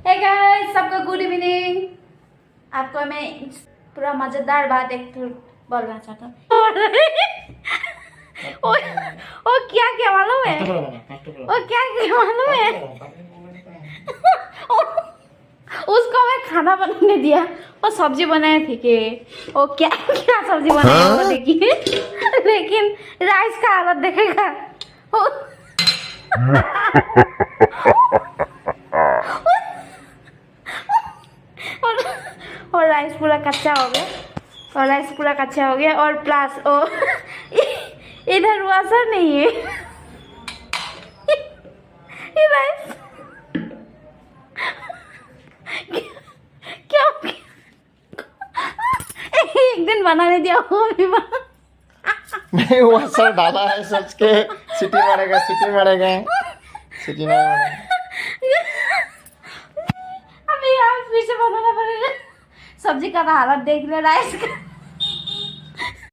Hey guys, सबको good evening. आपको मैं पूरा मजेदार बात एक बोलना चाहता हूँ। वो क्या क्या मालूम है? वो क्या क्या मालूम है? उसको मैं खाना बनाने दिया, वो सब्जी बनाए थे कि वो क्या क्या सब्जी बनाया वो देखिए, लेकिन राइस का हालत देखेगा। और राइस पूरा कच्चा हो गया, और प्लस ओ इधर वासर नहीं है। ये राइस क्या एक दिन बनाने दिया वो भी नहीं वासर डाला है सोच के सीटी मारेगा सीटी नहीं मारेगा। अभी यार फिर से बनाना पड़ेगा। सब्जी का हालत देख ले, राइस का